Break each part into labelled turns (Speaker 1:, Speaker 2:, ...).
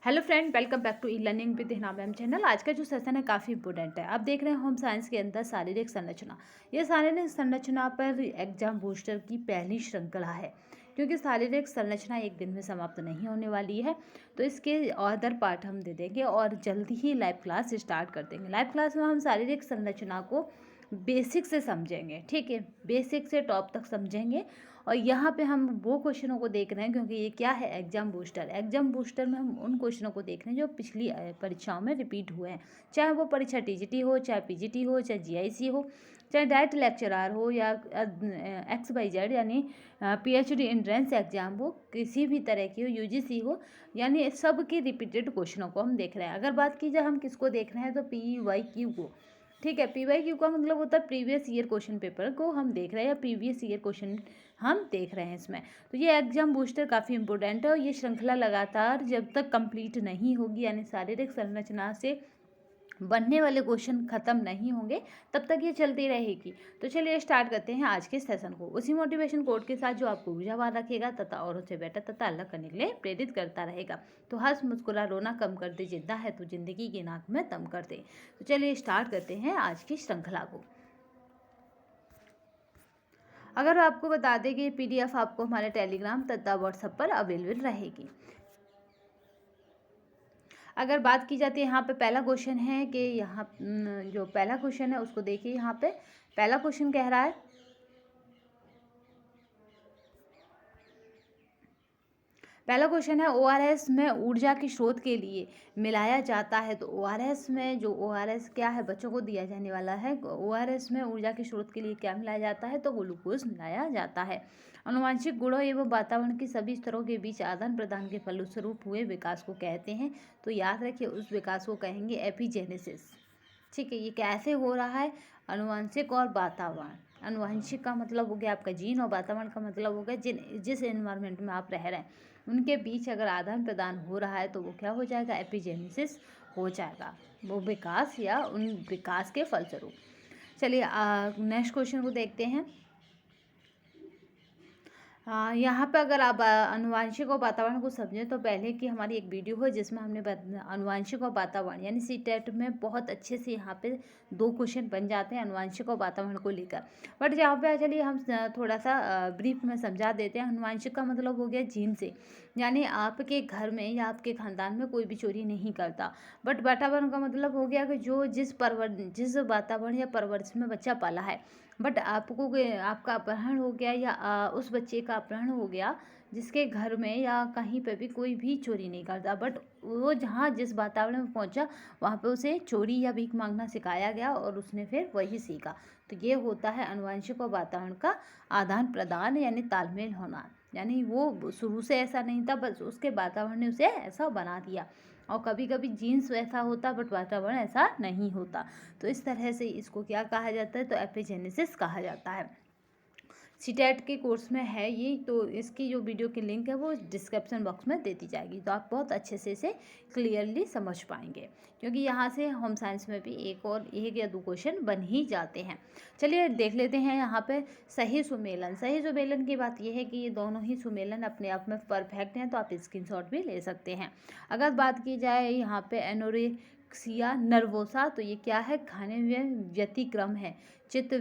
Speaker 1: Hello friend, welcome back to e learning with Hina ma'am channel. आज का जो session है काफ़ी इंपॉर्टेंट है। आप देख रहे हैं होम साइंस के अंदर शारीरिक संरचना। ये शारीरिक संरचना पर एग्जाम बूस्टर की पहली श्रृंखला है, क्योंकि शारीरिक संरचना एक दिन में समाप्त नहीं होने वाली है। तो इसके अदर पार्ट हम दे देंगे और जल्दी ही लाइव क्लास स्टार्ट कर देंगे। लाइव क्लास में हम शारीरिक संरचना को बेसिक से समझेंगे, ठीक है, बेसिक से टॉप तक समझेंगे। और यहाँ पे हम वो क्वेश्चनों को देख रहे हैं, क्योंकि ये क्या है, एग्जाम बूस्टर। एग्जाम बूस्टर में हम उन क्वेश्चनों को देख रहे हैं जो पिछली परीक्षाओं में रिपीट हुए हैं, चाहे वो परीक्षा टीजीटी हो, चाहे पीजीटी हो, चाहे जीआईसी हो, चाहे डायरेक्ट लेक्चरर हो, या XYZ यानी पीएचडी एंट्रेंस एग्जाम हो, किसी भी तरह की हो, यूजीसी हो, यानी सब के रिपीटेड क्वेश्चनों को हम देख रहे हैं। अगर बात की जाए हम किसको देख रहे हैं, तो PYQ को, ठीक है। PYQ का मतलब होता है प्रीवियस ईयर क्वेश्चन पेपर को हम देख रहे हैं, या प्रीवियस ईयर क्वेश्चन हम देख रहे हैं इसमें। तो ये एग्जाम बूस्टर काफ़ी इंपॉर्टेंट है, और ये श्रृंखला लगातार जब तक कंप्लीट नहीं होगी, यानी शारीरिक संरचना से बनने वाले क्वेश्चन खत्म नहीं होंगे, तब तक ये चलती रहेगी। तो चलिए स्टार्ट करते हैं आज के सेशन को, उसी मोटिवेशन कोड के साथ जो आपको ऊर्जावान रखेगा तथा औरों से बेटर तथा अलग करने के लिए प्रेरित करता रहेगा। तो हंस मुस्कुरा रोना कम कर दे, जिंदा है तो जिंदगी की नाक में दम कर दे। तो चलिए स्टार्ट करते हैं आज की श्रृंखला को। अगर आपको बता दें कि PDF आपको हमारे टेलीग्राम तथा व्हाट्सएप पर अवेलेबल रहेगी। अगर बात की जाती है, यहाँ पे पहला क्वेश्चन है कि यहाँ जो पहला क्वेश्चन है उसको देखिए। यहाँ पे पहला क्वेश्चन कह रहा है, पहला क्वेश्चन है ORS में ऊर्जा के स्रोत के लिए मिलाया जाता है। तो ORS में जो ORS क्या है, बच्चों को दिया जाने वाला है। ORS में ऊर्जा के स्रोत के लिए क्या मिलाया जाता है, तो ग्लूकोज मिलाया जाता है। आनुवंशिक गुणों एवं वातावरण की सभी स्तरों के बीच आदान प्रदान के फलस्वरूप हुए विकास को कहते हैं। तो याद रखिए, उस विकास को कहेंगे एपिजेनेसिस, ठीक है। ये कैसे हो रहा है, आनुवंशिक और वातावरण। आनुवंशिक का मतलब हो गया आपका जीन, और वातावरण का मतलब हो गया जिस एनवायरनमेंट में आप रह रहे हैं उनके बीच अगर आदान प्रदान हो रहा है तो वो क्या हो जाएगा, एपिजेनेसिस हो जाएगा, वो विकास या उन विकास के फलस्वरूप। चलिए नेक्स्ट क्वेश्चन को देखते हैं। यहाँ पे अगर आप आनुवंशिक और वातावरण को समझें, तो पहले की हमारी एक वीडियो है जिसमें हमने आनुवंशिक और वातावरण यानी CTET में बहुत अच्छे से यहाँ पे 2 क्वेश्चन बन जाते हैं आनुवंशिक और वातावरण को लेकर। बट यहाँ पे चलिए हम थोड़ा सा ब्रीफ में समझा देते हैं। आनुवंशिक का मतलब हो गया जीन से, यानी आपके घर में या आपके खानदान में कोई भी चोरी नहीं करता। बट वातावरण का मतलब हो गया कि जो जिस वातावरण या परवरिश में बच्चा पाला है, बट आपका अपहरण हो गया, या उस बच्चे का अपहरण हो गया जिसके घर में या कहीं पे भी कोई भी चोरी नहीं करता, बट वो जहाँ जिस वातावरण में पहुंचा वहाँ पे उसे चोरी या भीख मांगना सिखाया गया और उसने फिर वही सीखा। तो ये होता है आनुवंशिक और वातावरण का आदान प्रदान, यानी तालमेल होना। यानी वो शुरू से ऐसा नहीं था, बस उसके वातावरण ने उसे ऐसा बना दिया। और कभी कभी जीन्स वैसा होता बट वातावरण ऐसा नहीं होता। तो इस तरह से इसको क्या कहा जाता है, तो एपिजेनेसिस कहा जाता है। CTET के कोर्स में है ये, तो इसकी जो वीडियो की लिंक है वो डिस्क्रिप्शन बॉक्स में दे दी जाएगी, तो आप बहुत अच्छे से इसे क्लियरली समझ पाएंगे, क्योंकि यहाँ से होम साइंस में भी एक या 2 क्वेश्चन बन ही जाते हैं। चलिए देख लेते हैं यहाँ पे सही सुमेलन। सही सुमेलन की बात यह है कि ये दोनों ही सुमेलन अपने आप में परफेक्ट हैं, तो आप स्क्रीनशॉट भी ले सकते हैं। अगर बात की जाए यहाँ पे एनोरेक्सिया नर्वोसा, तो ये क्या है, खाने में व्यतिक्रम है। चित्त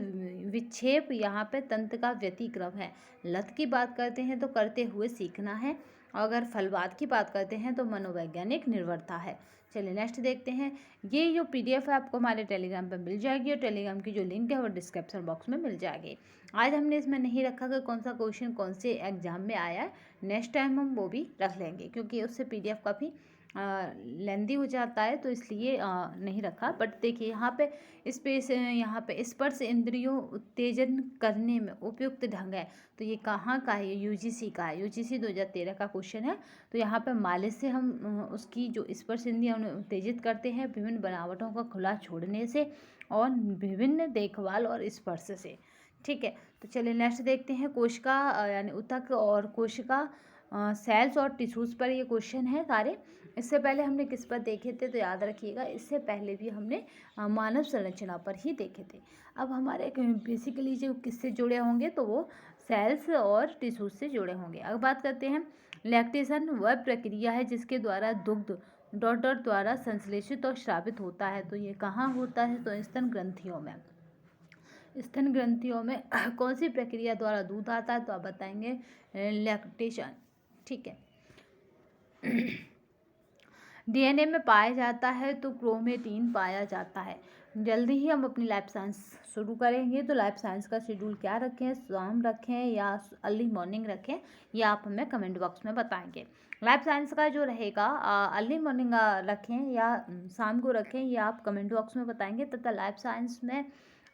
Speaker 1: विक्षेप यहाँ पे तंत्र का व्यतिक्रम है। लत की बात करते हैं तो करते हुए सीखना है, और अगर फलवाद की बात करते हैं तो मनोवैज्ञानिक निर्भरता है। चलिए नेक्स्ट देखते हैं। ये जो PDF है आपको हमारे टेलीग्राम पर मिल जाएगी, और टेलीग्राम की जो लिंक है वो डिस्क्रिप्शन बॉक्स में मिल जाएगी। आज हमने इसमें नहीं रखा कि कौन सा क्वेश्चन कौन से एग्जाम में आया है, नेक्स्ट टाइम हम वो भी रख लेंगे, क्योंकि उससे PDF काफ़ी लेंदी हो जाता है, तो इसलिए नहीं रखा। बट देखिए यहाँ पे स्पर्श इंद्रियों उत्तेजन करने में उपयुक्त ढंग है। तो ये कहाँ का है, UGC का है, UGC 2013 का क्वेश्चन है। तो यहाँ पे मालिश से हम उसकी जो स्पर्श इंद्रियाँ उन्हें उत्तेजित करते हैं, विभिन्न बनावटों का खुला छोड़ने से और विभिन्न देखभाल और स्पर्श से, ठीक है। तो चलिए नेक्स्ट देखते हैं। कोशिका यानी ऊतक और कोशिका सेल्स और टिश्यूज़ पर ये क्वेश्चन है सारे। इससे पहले हमने किस पर देखे थे, तो याद रखिएगा, इससे पहले भी हमने मानव संरचना पर ही देखे थे। अब हमारे बेसिकली जो किससे जुड़े होंगे, तो वो सेल्स और टिश्यूज से जुड़े होंगे। अब बात करते हैं लैक्टेशन वह प्रक्रिया है जिसके द्वारा दुग्ध डॉटर द्वारा संश्लेषित और स्रावित होता है। तो ये कहाँ होता है? तो स्तन ग्रंथियों में। स्तन ग्रंथियों में कौन सी प्रक्रिया द्वारा दूध आता है? तो आप बताएंगे लैक्टेशन। ठीक है। डीएनए में पाया जाता है तो क्रोमेटिन पाया जाता है। जल्दी ही हम अपनी लाइफ साइंस शुरू करेंगे, तो लाइफ साइंस का शेड्यूल क्या रखें? शाम रखें या अर्ली मॉर्निंग रखें, या आप हमें कमेंट बॉक्स में बताएंगे। लाइफ साइंस का जो रहेगा अर्ली मॉर्निंग रखें या शाम को रखें, या आप कमेंट बॉक्स में बताएंगे। तथा लाइफ साइंस में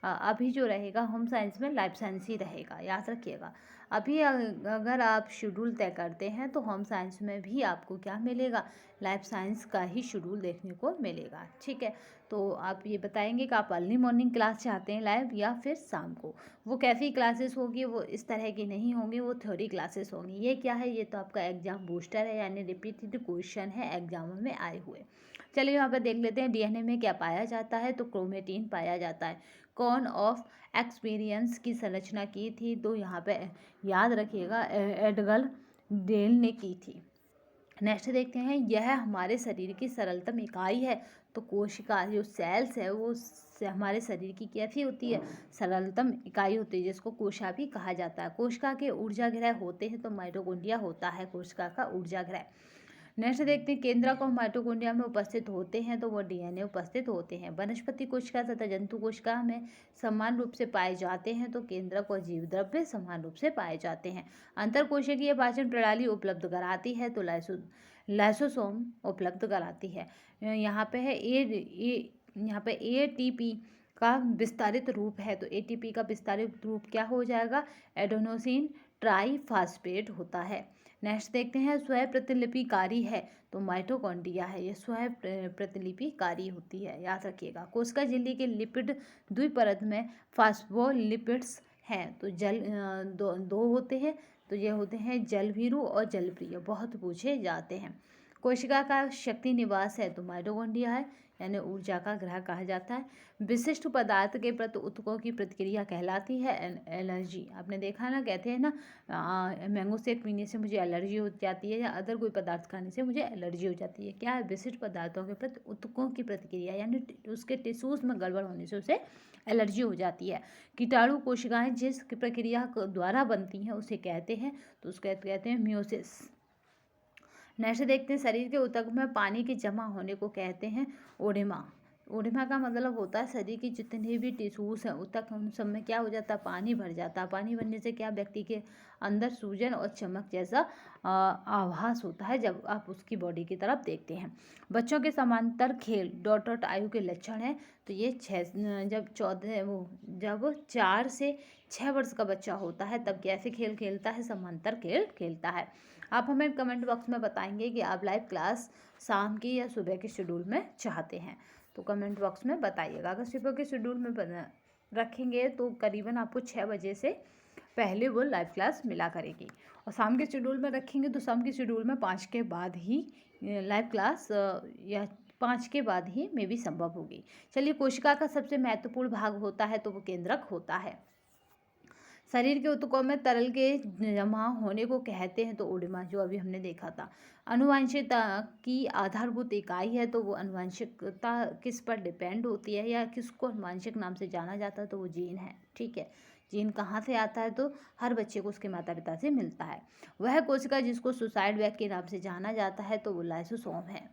Speaker 1: अभी जो रहेगा होम साइंस में लाइफ साइंस ही रहेगा, याद रखिएगा। अभी अगर आप शेड्यूल तय करते हैं तो होम साइंस में भी आपको क्या मिलेगा? लाइफ साइंस का ही शेड्यूल देखने को मिलेगा। ठीक है। तो आप ये बताएंगे कि आप अर्ली मॉर्निंग क्लास चाहते हैं लाइव, या फिर शाम को। वो कैसी क्लासेस होगी? वो इस तरह की नहीं होंगी, वो थ्योरी क्लासेस होंगी। ये क्या है? ये तो आपका एग्जाम बूस्टर है, यानी रिपीटेड क्वेश्चन है एग्जाम में आए हुए। चलिए यहाँ पर देख लेते हैं डीएनए में क्या पाया जाता है। तो क्रोमेटिन पाया जाता है। कौन ऑफ एक्सपीरियंस की संरचना की थी? तो यहाँ पे याद रखिएगा एडगर डेल ने की थी। नेक्स्ट देखते हैं, यह हमारे शरीर की सरलतम इकाई है। तो कोशिका जो सेल्स है वो हमारे शरीर की कैसी होती है? सरलतम इकाई होती है, जिसको कोशिका भी कहा जाता है। कोशिका के ऊर्जागृह होते हैं तो माइटोकॉन्ड्रिया होता है कोशिका का ऊर्जागृह। नेक्स्ट देखते हैं, केंद्रक और माइटोकॉन्ड्रिया में उपस्थित होते हैं तो वो डीएनए उपस्थित होते हैं। वनस्पति कोशिका तथा जंतु कोशिका में समान रूप से पाए जाते हैं तो केंद्रक और जीव द्रव्य समान रूप से पाए जाते हैं। अंतरकोशिकीय पाचन प्रणाली उपलब्ध कराती है तो लाइसोसोम उपलब्ध कराती है। यहाँ पे है यहाँ पे एटीपी का विस्तारित रूप है। तो एटीपी का विस्तारित रूप क्या हो जाएगा? एडेनोसिन ट्राइफॉस्फेट होता है। नेक्स्ट देखते हैं, स्वयं प्रतिलिपिकारी है तो माइटोकॉन्ड्रिया है, ये स्वयं प्रतिलिपिकारी होती है, याद रखिएगा। कोशिका झिल्ली के लिपिड द्विपरत में फास्फोलिपिड्स हैं तो दो होते हैं। तो ये होते हैं जलभीरु और जलप्रिय, बहुत पूछे जाते हैं। कोशिका का शक्ति निवास है तो माइटोकॉन्ड्रिया है, यानी ऊर्जा का ग्रह कहा जाता है। विशिष्ट पदार्थ के प्रति ऊतकों की प्रतिक्रिया कहलाती है एलर्जी। आपने देखा ना, कहते हैं ना मैंगो शेक पीने से मुझे एलर्जी हो जाती है, या अदर कोई पदार्थ खाने से मुझे एलर्जी हो जाती है। क्या है? विशिष्ट पदार्थों के प्रति ऊतकों की प्रतिक्रिया, यानी उसके टिश्यूज में गड़बड़ होने से उसे एलर्जी हो जाती है। कीटाणु कोशिकाएं जिस प्रक्रिया द्वारा बनती हैं उसे कहते हैं, तो उसको कहते हैं मियोसिस। नेक्स्ट देखते हैं, शरीर के ऊतक में पानी के जमा होने को कहते हैं ओडेमा। ओडेमा का मतलब होता है शरीर की जितने भी टिश्यूज हैं ऊतक, उन सब में क्या हो जाता है? पानी भर जाता है। पानी भरने से क्या व्यक्ति के अंदर सूजन और चमक जैसा आभास होता है जब आप उसकी बॉडी की तरफ देखते हैं। बच्चों के समांतर खेल डॉटर्ट आयु के लक्षण है। तो ये जब 4 से 6 वर्ष का बच्चा होता है तब कैसे खेल खेलता है? समांतर खेल खेलता है। आप हमें कमेंट बॉक्स में बताएंगे कि आप लाइव क्लास शाम की या सुबह के शेड्यूल में चाहते हैं, तो कमेंट बॉक्स में बताइएगा। अगर सुबह के शेड्यूल में रखेंगे तो करीबन आपको 6 बजे से पहले वो लाइव क्लास मिला करेगी, और शाम के शेड्यूल में रखेंगे तो शाम के शेड्यूल में 5 के बाद ही लाइव क्लास या 5 के बाद ही में भी संभव होगी। चलिए, कोशिका का सबसे महत्वपूर्ण भाग होता है तो वो केंद्रक होता है। शरीर के ऊतकों में तरल के जमा होने को कहते हैं तो ओडेमा, जो अभी हमने देखा था। आनुवंशिकता की आधारभूत इकाई है तो वो आनुवंशिकता किस पर डिपेंड होती है, या किसको आनुवंशिक नाम से जाना जाता है? तो वो जीन है। ठीक है। जीन कहाँ से आता है? तो हर बच्चे को उसके माता पिता से मिलता है। वह कोशिका जिसको सुसाइड बैग के नाम से जाना जाता है तो वो लाइसोसोम है।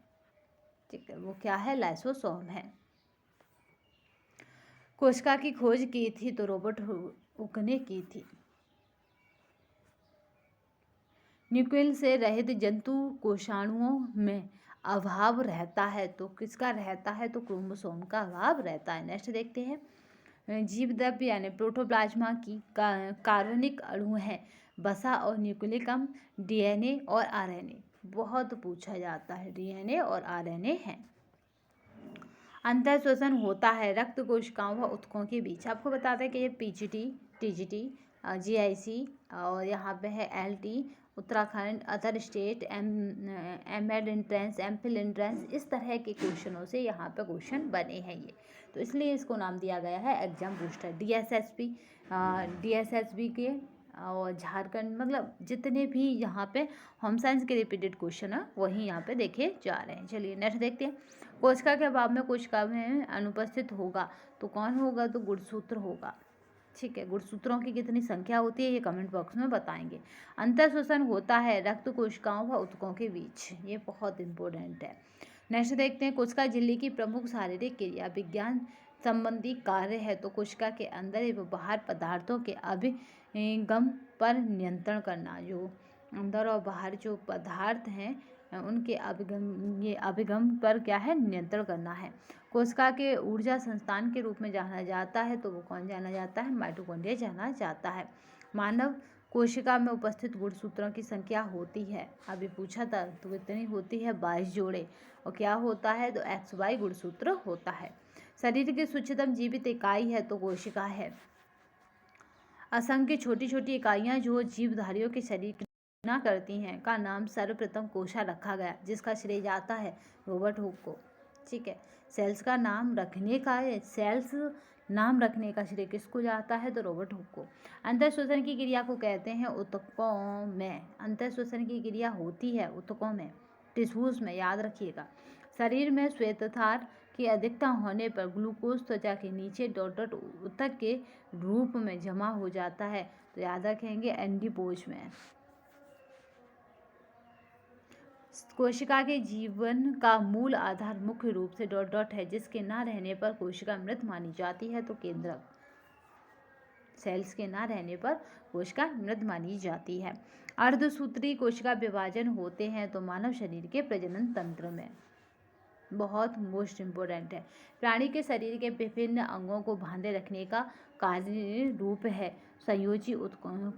Speaker 1: ठीक है, वो क्या है? लाइसोसोम है। कोशिका की खोज की थी तो रॉबर्ट हुक ने की थी। न्यूक्लियस से रहित जंतु कोशाणुओं में अभाव रहता है तो किसका रहता है? तो क्रोमोसोम का अभाव रहता है। नेक्स्ट देखते हैं, जीव द्रव्य यानी प्रोटोप्लाज्मा की कार्बनिक अणु है। वसा और न्यूक्लियम, डीएनए और आरएनए, बहुत पूछा जाता है। डीएनए और आरएनए है। अंतर श्वसन होता है रक्त कोशिकाओं व ऊतकों के बीच। आपको बताते हैं कि ये पीजीटी, टीजीटी, जीआईसी और यहाँ पे है LT, Uttarakhand, other state, MEd entrance, MPhil entrance, इस तरह के क्वेश्चनों से यहाँ पे क्वेश्चन बने हैं ये, तो इसलिए इसको नाम दिया गया है एग्जाम बूस्टर। डीएसएसबी के और झारखंड, मतलब जितने भी यहाँ पे होम साइंस के रिपीटेड क्वेश्चन है वही यहाँ पे देखे जा रहे हैं। चलिए नेक्स्ट देखते हैं। कोशिका के अभाव में कोशिका में अनुपस्थित होगा तो कौन होगा? तो गुणसूत्र होगा। ठीक है, गुणसूत्रों की कितनी संख्या होती है ये कमेंट बॉक्स में बताएंगे। अंतर शोषण होता है रक्त कोशिकाओं व ऊतकों के बीच, ये बहुत इंपॉर्टेंट है। नेक्स्ट देखते हैं। कोशिका झिल्ली की प्रमुख शारीरिक क्रिया विज्ञान संबंधी कार्य है तो कोशिका के अंदर एवं बाहर पदार्थों के अभिगम पर नियंत्रण करना। जो अंदर और बाहर जो पदार्थ हैं उनके अभिगम पर क्या है? नियंत्रण करना है। कोशिका के ऊर्जा संस्थान के रूप में जाना जाता है तो वो कौन जाना जाता है? माइटोकॉन्ड्रिया जाना जाता है। मानव कोशिका में उपस्थित गुणसूत्रों की संख्या होती है, अभी पूछा था, तो कितनी होती है? 22 जोड़े। और क्या होता है? तो XY गुणसूत्र होता है। शरीर की सूक्ष्मतम जीवित इकाई है तो कोशिका है। असंख्य छोटी छोटी इकाइयां जो जीवधारियों के शरीर की रचना करती हैं का नाम सर्वप्रथम कोशा रखा गया, जिसका श्रेय जाता है रॉबर्ट हुक को। ठीक है, सेल्स नाम रखने का श्रेय किसको जाता है? तो रॉबर्ट हुक को। अंतर शोषण की क्रिया को कहते हैं ऊतकों में। अंतर शोषण की क्रिया होती है ऊतकों में, टिश्यूज में, याद रखिएगा। शरीर में श्वेतसार की अधिकता होने पर ग्लूकोज त्वचा के नीचे डॉट ऊतक के रूप में जमा हो जाता है तो याद रखेंगे एंडीपोज में। कोशिका के जीवन का मूल आधार मुख्य रूप से डॉट है, जिसके ना रहने पर कोशिका मृत मानी जाती है तो केंद्रक। सेल्स के ना रहने पर कोशिका मृत मानी जाती है। अर्धसूत्री कोशिका विभाजन होते हैं तो मानव शरीर के प्रजनन तंत्र में, बहुत मोस्ट इम्पोर्टेंट है। प्राणी के शरीर के विभिन्न अंगों को बांधे रखने का कार्य रूप है संयोजी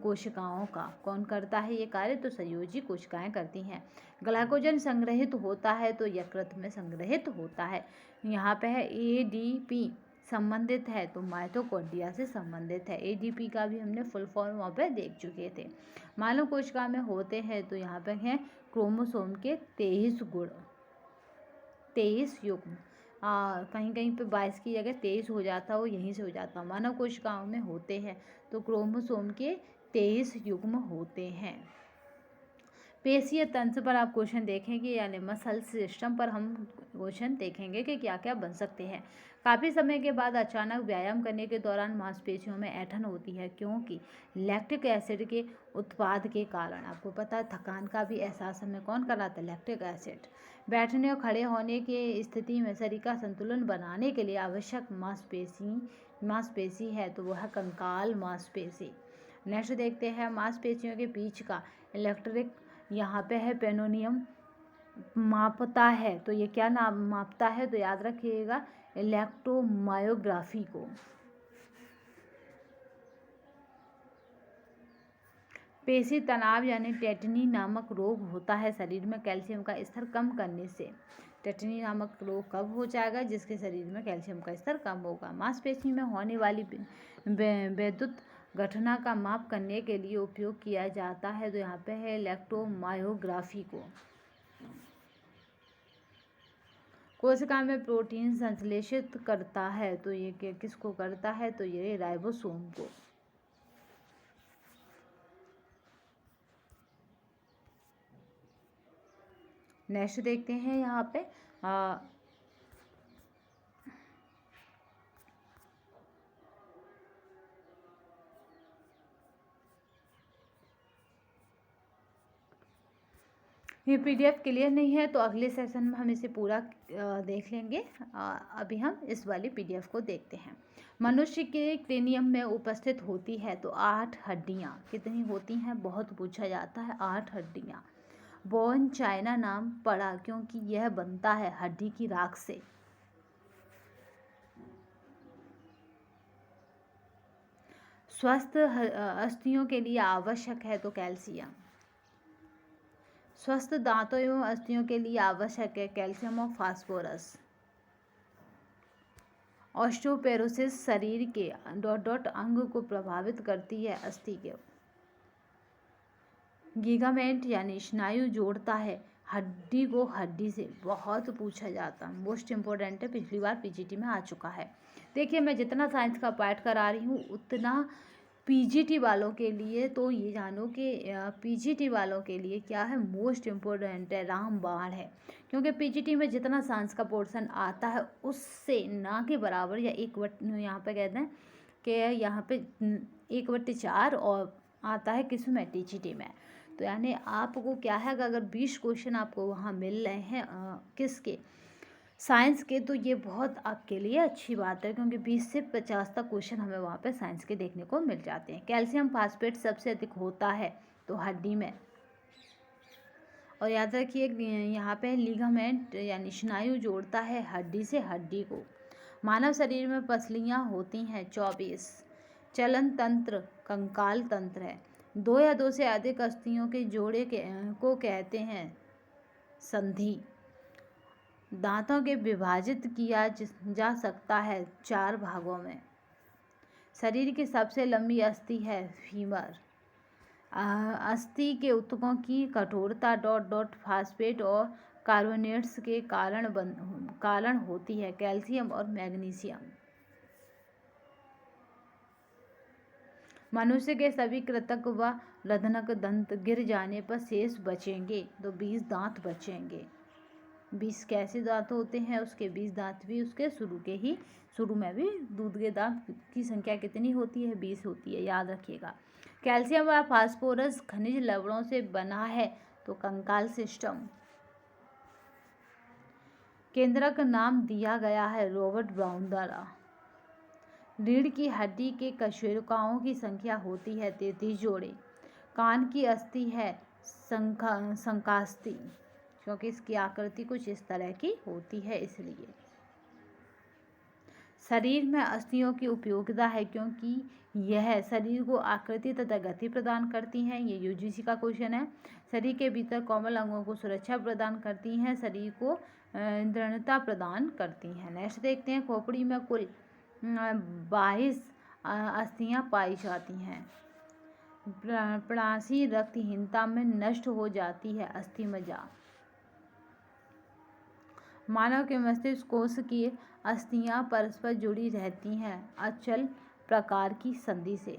Speaker 1: कोशिकाओं का। कौन करता है ये कार्य? तो संयोजी कोशिकाएं करती हैं। ग्लाइकोजन संग्रहित होता है तो यकृत में संग्रहित होता है। यहाँ पे है ADP संबंधित है तो माइटोकॉन्ड्रिया से संबंधित है। ADP का भी हमने फुल फॉर्म वहाँ पे देख चुके थे। मानव कोशिका में होते हैं तो यहाँ पे है क्रोमोसोम के 23 गुण, 23 युग्म। कहीं कहीं पे 22 की जगह 23 हो जाता, वो यहीं से हो जाता। मानव कोशिकाओं में होते हैं तो क्रोमोसोम के 23 युग्म होते हैं। पेशीय तंत्र पर आप क्वेश्चन देखेंगे, यानी मसल सिस्टम पर हम क्वेश्चन देखेंगे कि क्या क्या बन सकते हैं। काफ़ी समय के बाद अचानक व्यायाम करने के दौरान मांसपेशियों में ऐंठन होती है, क्योंकि लैक्टिक एसिड के उत्पाद के कारण। आपको पता है थकान का भी एहसास हमें कौन कराता है? Lactic acid. बैठने और खड़े होने की स्थिति में शरीर का संतुलन बनाने के लिए आवश्यक मांसपेशी है तो वह कंकाल मांसपेशी। नेक्स्ट देखते हैं। मांसपेशियों के बीच का इलेक्ट्रिक यहाँ पे है पेनोनियम मापता है तो ये क्या नाम मापता है? तो याद रखिएगा इलेक्ट्रोमायोग्राफी को। पेशी तनाव यानी टेटनी नामक रोग होता है शरीर में कैल्शियम का स्तर कम करने से। टेटनी नामक रोग कब हो जाएगा? जिसके शरीर में कैल्शियम का स्तर कम होगा। मांसपेशी में होने वाली विद्युत घटना का माप करने के लिए उपयोग किया जाता है तो यहाँ पे है इलेक्ट्रोमायोग्राफी को। कोशिका में प्रोटीन संश्लेषित करता है तो ये किसको करता है? तो ये राइबोसोम को। नेक्स्ट देखते हैं यहाँ पे ये PDF क्लियर नहीं है तो अगले सेशन में हम इसे पूरा देख लेंगे। अभी हम इस वाली PDF को देखते हैं। मनुष्य के क्रेनियम में उपस्थित होती है तो 8 हड्डियाँ। कितनी होती हैं? बहुत पूछा जाता है। 8 हड्डियाँ। बोन चाइना नाम पड़ा क्योंकि यह बनता है हड्डी की राख से। स्वस्थ अस्थियों के लिए आवश्यक है तो कैल्शियम। स्वस्थ दांतों एवं अस्थियों के लिए आवश्यक है कैल्शियम और फास्फोरस। ऑस्टियोपोरोसिस शरीर के डॉट अंग को प्रभावित करती है अस्थि के। गिगामेंट यानी स्नायु जोड़ता है हड्डी को हड्डी से। बहुत पूछा जाता है, मोस्ट इम्पोर्टेंट है, पिछली बार PGT में आ चुका है। देखिए मैं जितना साइंस का पार्ट करा रही हूँ उतना पीजीटी वालों के लिए तो ये जानो कि पीजीटी वालों के लिए क्या है, मोस्ट इम्पोर्टेंट है, रामबाण है। क्योंकि पीजीटी में जितना साइंस का पोर्शन आता है उससे ना के बराबर या यहाँ पे कहते हैं कि यहाँ पे 1/4 और आता है किसमें, टीजीटी में। तो यानी आपको क्या है कि अगर 20 क्वेश्चन आपको वहाँ मिल रहे हैं किसके, साइंस के, तो ये बहुत आपके लिए अच्छी बात है, क्योंकि 20 से 50 तक क्वेश्चन हमें वहाँ पे साइंस के देखने को मिल जाते हैं। कैल्शियम फास्फेट सबसे अधिक होता है तो हड्डी में। और याद रखिए यहाँ पे लिगामेंट यानी स्नायु जोड़ता है हड्डी से हड्डी को। मानव शरीर में पसलियाँ होती हैं 24। चलन तंत्र कंकाल तंत्र है। 2 या 2 से अधिक अस्थियों के जोड़े को कहते हैं संधि। दांतों के विभाजित किया जा सकता है 4 भागों में। शरीर की सबसे लंबी अस्थि है फीमर। अस्थि के ऊतकों की कठोरता ... फास्फेट और कार्बोनेट्स के कारण होती है, कैल्शियम और मैग्नीशियम। मनुष्य के सभी कृंतक व लधनक दंत गिर जाने पर शेष बचेंगे, तो 20 दांत बचेंगे। 20 कैसे दांत होते हैं, उसके 20 दांत भी उसके शुरू में भी दूध के दांत की संख्या कितनी होती है, 20 होती है, याद रखिएगा। कैल्शियम व फास्फोरस खनिज लवणों से बना है, तो कंकाल सिस्टम। केंद्रक नाम दिया गया है रॉबर्ट ब्राउन द्वारा। रीढ़ की हड्डी के कशेरुकाओं की संख्या होती है 33 जोड़े। कान की अस्थि है संकास्थि, क्योंकि इसकी आकृति कुछ इस तरह की होती है इसलिए। शरीर में अस्थियों की उपयोगिता है, क्योंकि यह शरीर को आकृति तथा गति प्रदान करती हैं। ये यूजीसी का क्वेश्चन है। शरीर के भीतर कोमल अंगों को सुरक्षा प्रदान करती हैं, शरीर को दृढ़ता प्रदान करती हैं। नेक्स्ट देखते हैं, खोपड़ी में कुल 22 अस्थियां पाई जाती हैं। प्रणाशी रक्तहीनता में नष्ट हो जाती है अस्थि मज्जा। मानव के मस्तिष्क कोश की अस्थियां परस्पर जुड़ी रहती हैं अचल प्रकार की संधि से।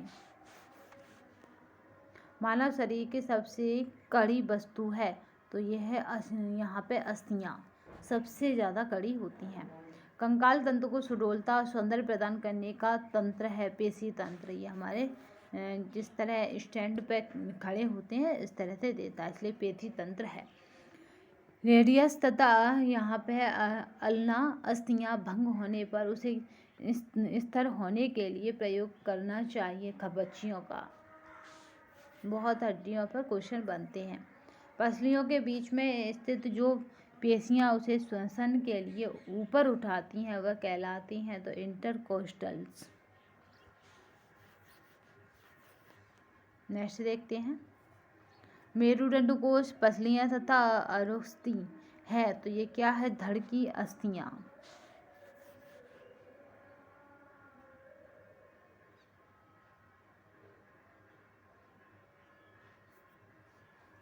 Speaker 1: मानव शरीर की सबसे कड़ी वस्तु है, तो यह है यहाँ पे अस्थियां सबसे ज़्यादा कड़ी होती हैं। कंकाल तंत्र को सुडौलता और सौंदर्य प्रदान करने का तंत्र है पेशी तंत्र। ये हमारे जिस तरह स्टैंड पे खड़े होते हैं इस तरह से देता है, इसलिए पेशी तंत्र है। रेडियस तथा यहाँ पे अल्ना अस्थियां भंग होने पर उसे स्थिर होने के लिए प्रयोग करना चाहिए खबच्चियों का। बहुत हड्डियों पर क्वेश्चन बनते हैं। पसलियों के बीच में स्थित जो पेशियां उसे श्वसन के लिए ऊपर उठाती हैं वह कहलाती हैं तो इंटरकोस्टल्स। नेक्स्ट देखते हैं, मेरुदंड कोश पसलियां तथा अरुस्थि है, तो ये क्या है, धड़ की अस्थियां।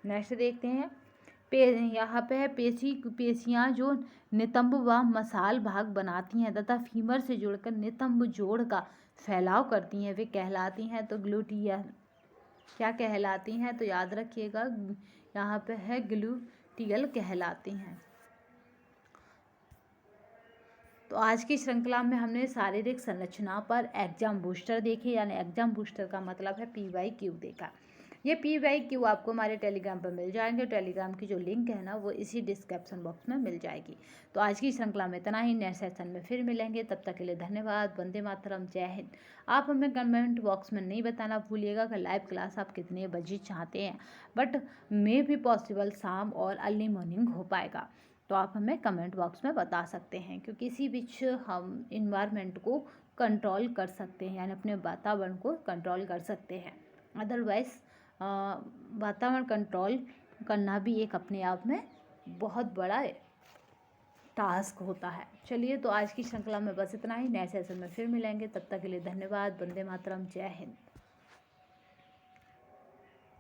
Speaker 1: नेक्स्ट देखते हैं, यहाँ पे है पेशियां जो नितंब व मसाल भाग बनाती हैं तथा फीमर से जुड़कर नितंब जोड़ का फैलाव करती हैं, वे कहलाती हैं तो ग्लूटियल। क्या कहलाती हैं, तो याद रखिएगा यहाँ पे है ग्लूटियल कहलाती हैं। तो आज की श्रृंखला में हमने शारीरिक संरचना पर एग्जाम बूस्टर देखे, यानी एग्जाम बूस्टर का मतलब है PYQ देखा। ये PYQ आपको हमारे टेलीग्राम पर मिल जाएंगे। टेलीग्राम की जो लिंक है ना वो इसी डिस्क्रिप्शन बॉक्स में मिल जाएगी। तो आज की श्रृंखला में इतना ही, नेक्स्ट सेशन में फिर मिलेंगे, तब तक के लिए धन्यवाद। वंदे मातरम, जय हिंद। आप हमें कमेंट बॉक्स में नहीं बताना भूलिएगा कि लाइव क्लास आप कितने बजे चाहते हैं, बट मे भी पॉसिबल शाम और अर्ली मॉर्निंग हो पाएगा, तो आप हमें कमेंट बॉक्स में बता सकते हैं, क्योंकि इसी बीच हम इन्वायरमेंट को कंट्रोल कर सकते हैं, यानी अपने वातावरण को कंट्रोल कर सकते हैं। अदरवाइज़ वातावरण कंट्रोल करना भी एक अपने आप में बहुत बड़ा टास्क होता है। चलिए, तो आज की श्रृंखला में बस इतना ही, नए सेशन में फिर मिलेंगे, तब तक के लिए धन्यवाद। वंदे मातरम, जय हिंद।